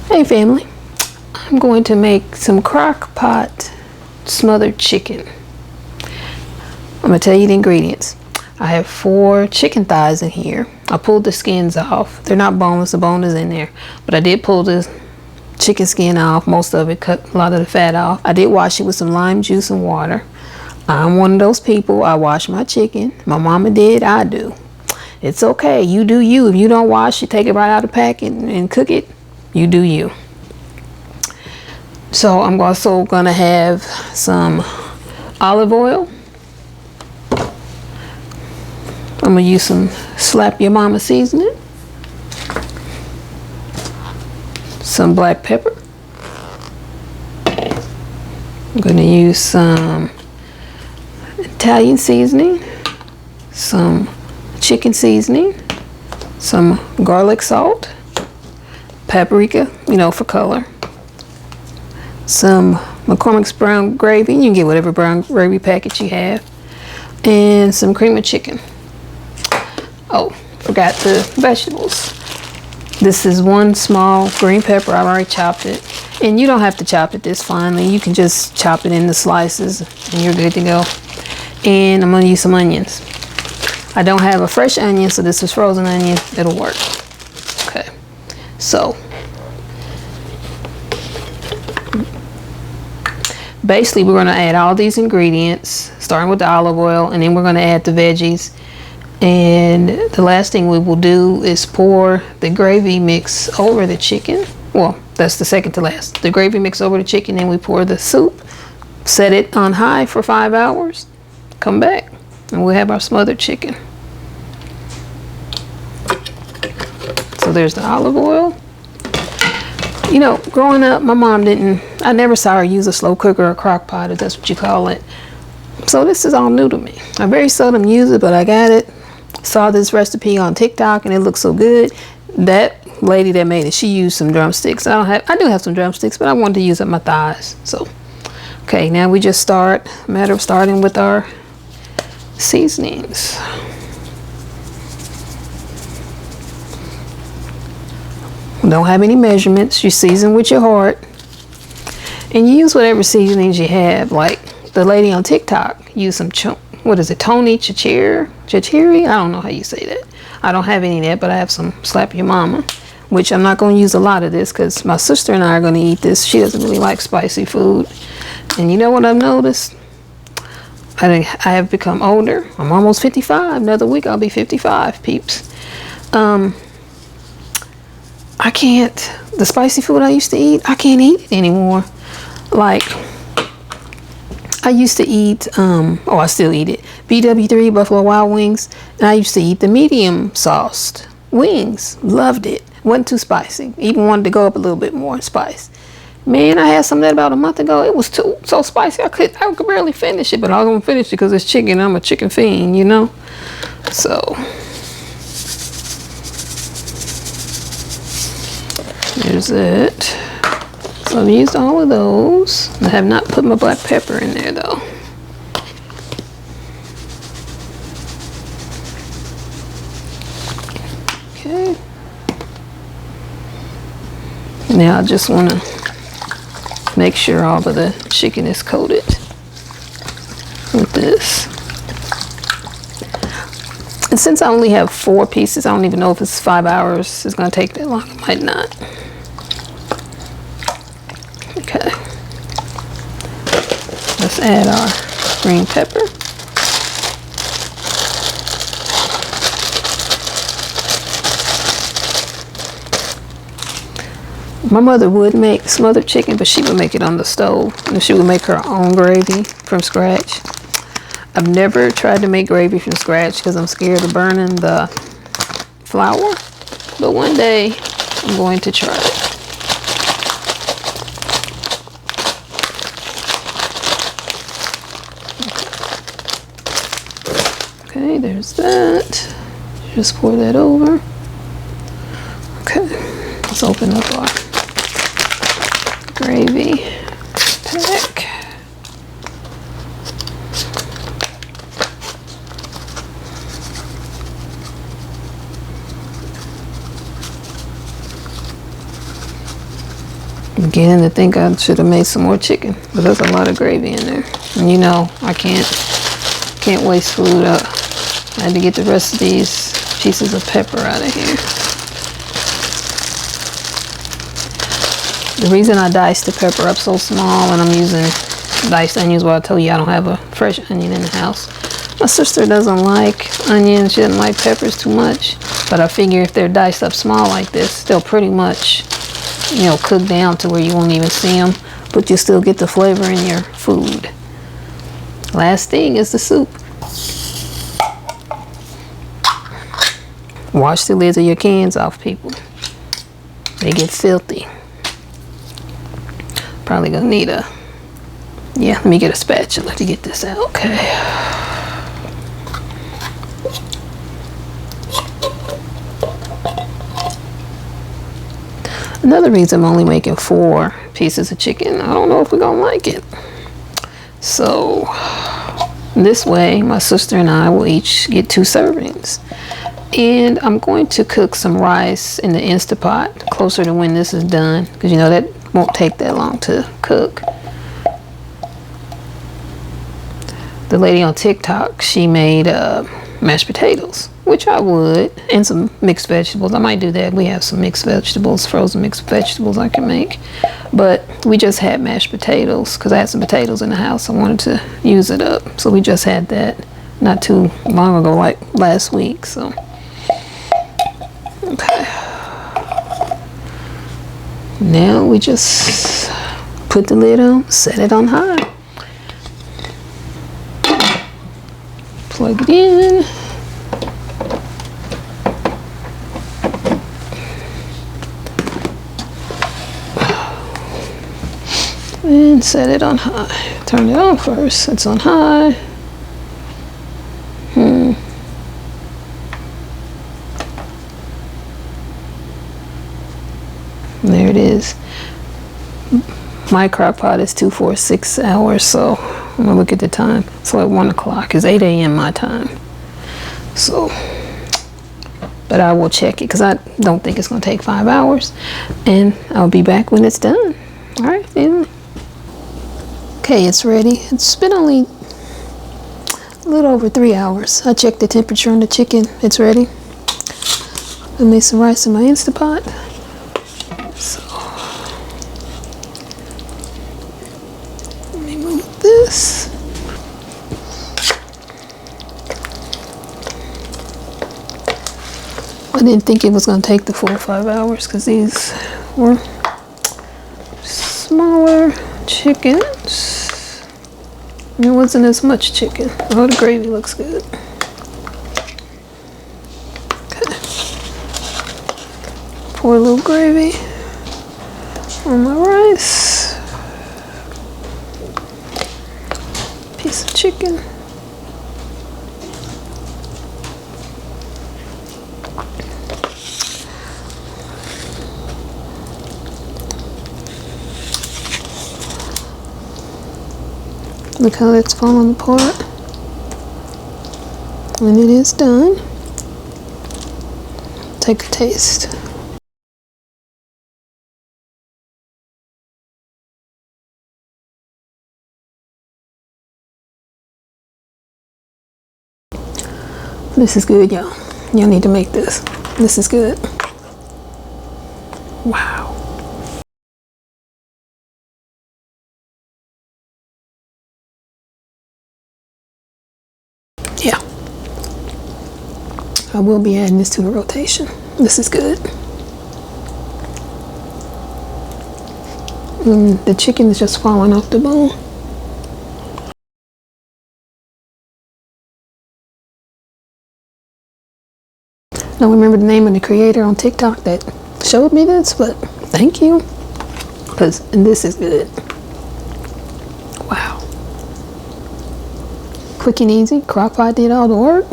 Hey family, I'm going to make some Crockpot smothered chicken. I'm going to tell you the ingredients. I have 4 chicken thighs in here. I pulled the skins off. They're not boneless, the bone is in there. But I did pull the chicken skin off, most of it, cut a lot of the fat off. I did wash it with some lime juice and water. I'm one of those people, I wash my chicken. My mama did, I do. It's okay, you do you. If you don't wash it, take it right out of the pack and cook it, you do you. So I'm also gonna have some olive oil. I'm gonna use some Slap Your Mama seasoning, some black pepper. I'm gonna use some Italian seasoning, some chicken seasoning, some garlic salt, paprika, you know, for color, some McCormick's brown gravy. You can get whatever brown gravy packet you have, and some cream of chicken. Oh, forgot the vegetables. This is 1 small green pepper. I've already chopped it. And you don't have to chop it this finely. You can just chop it into slices and you're good to go. And I'm going to use some onions. I don't have a fresh onion, so this is frozen onion. It'll work. Okay. So, basically we're going to add all these ingredients, starting with the olive oil, and then we're going to add the veggies. And the last thing we will do is pour the gravy mix over the chicken. Well, that's the second to last. The gravy mix over the chicken, and we pour the soup, set it on high for 5 hours, come back, and we'll have our smothered chicken. So there's the olive oil. You know, growing up, my mom I never saw her use a slow cooker or a crock pot, if that's what you call it. So this is all new to me. I very seldom use it, but I got it. Saw this recipe on TikTok and it looked so good. That lady that made it, she used some drumsticks. I do have some drumsticks, but I wanted to use up my thighs. So, okay, now we just matter of starting with our seasonings. Don't have any measurements. You season with your heart. And you use whatever seasonings you have. Like the lady on TikTok used some Tony Chachiri? I don't know how you say that. I don't have any of that, but I have some Slap Your Mama, which I'm not going to use a lot of this because my sister and I are going to eat this. She doesn't really like spicy food. And you know what I've noticed? I have become older. I'm almost 55. Another week I'll be 55, peeps. I can't, the spicy food I used to eat, I can't eat it anymore. Like, I used to eat, I still eat it, BW3, Buffalo Wild Wings, and I used to eat the medium sauced wings. Loved it. Wasn't too spicy. Even wanted to go up a little bit more in spice. Man, I had some of that about a month ago. It was so spicy, I could barely finish it, but I was going to finish it because it's chicken. I'm a chicken fiend, you know? So, there's it. So I've used all of those. I have not put my black pepper in there though. Okay. Now I just want to make sure all of the chicken is coated with this. And since I only have 4 pieces, I don't even know if it's 5 hours. It's going to take that long. It might not. Okay. Let's add our green pepper. My mother would make smothered chicken, but she would make it on the stove. And she would make her own gravy from scratch. I've never tried to make gravy from scratch because I'm scared of burning the flour. But one day, I'm going to try it. Okay, there's that. Just pour that over. Okay, let's open up our gravy pack. Beginning to think I should have made some more chicken, but there's a lot of gravy in there. And you know, I can't waste food up. I had to get the rest of these pieces of pepper out of here. The reason I diced the pepper up so small, and I'm using diced onions, well, I told you I don't have a fresh onion in the house. My sister doesn't like onions, she doesn't like peppers too much, but I figure if they're diced up small like this, they'll pretty much, you know, cook down to where you won't even see them, but you still get the flavor in your food. Last thing is the soup. Wash the lids of your cans off, people. They get filthy. Probably gonna need a, yeah, let me get a spatula to get this out. Okay. Another reason I'm only making 4 pieces of chicken, I don't know if we're gonna like it. So this way, my sister and I will each get 2 servings. And I'm going to cook some rice in the Instapot closer to when this is done, because you know that won't take that long to cook. The lady on TikTok, she made mashed potatoes, which I would, and some mixed vegetables. I might do that. We have some mixed vegetables, frozen mixed vegetables I can make. But we just had mashed potatoes because I had some potatoes in the house. I wanted to use it up. So we just had that not too long ago, like last week. So, okay. Now we just put the lid on, set it on high. Plug it in. And set it on high. Turn it on first. It's on high. There it is. My crock pot is 2, 4, 6 hours, so I'm gonna look at the time. So at 1 o'clock is 8 a.m. my time. So, but I will check it because I don't think it's gonna take 5 hours, and I'll be back when it's done. All right, then. Okay, it's ready. It's been only a little over 3 hours. I checked the temperature on the chicken. It's ready. I made some rice in my Instapot. So let me move this. I didn't think it was going to take the full 5 hours because these were smaller chickens. There wasn't as much chicken. Oh, the gravy looks good. Okay. Pour a little gravy on my rice. Piece of chicken. Look how that's falling apart. When it is done, take a taste. This is good, y'all. Y'all need to make this. This is good. Wow. Yeah. I will be adding this to the rotation. This is good. The chicken is just falling off the bone. I don't remember the name of the creator on TikTok that showed me this, but thank you. Because this is good. Wow. Quick and easy. Crockpot did all the work.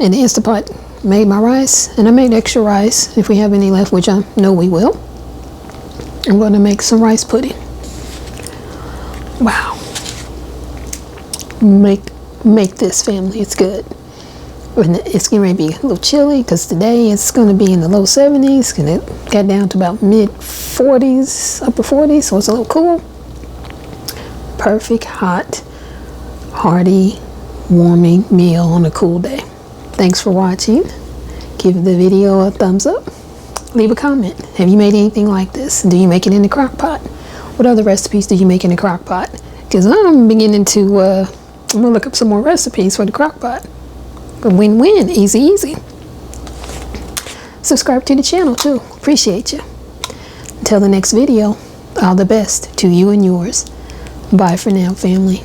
And the Instapot made my rice. And I made extra rice if we have any left, which I know we will. I'm going to make some rice pudding. Wow. Make this, family. It's good. when it's getting ready to be a little chilly, because today it's going to be in the low 70s and it got down to about mid 40s, upper 40s, so it's a little cool. Perfect, hot, hearty, warming meal on a cool day. Thanks for watching. Give the video a thumbs up. Leave a comment. Have you made anything like this? Do you make it in the crock pot? What other recipes do you make in the crock pot? Because I'm beginning to, I'm going to look up some more recipes for the crock pot. Win-win, easy. Subscribe to the channel too. Appreciate you. Until the next video, all the best to you and yours. Bye for now, family.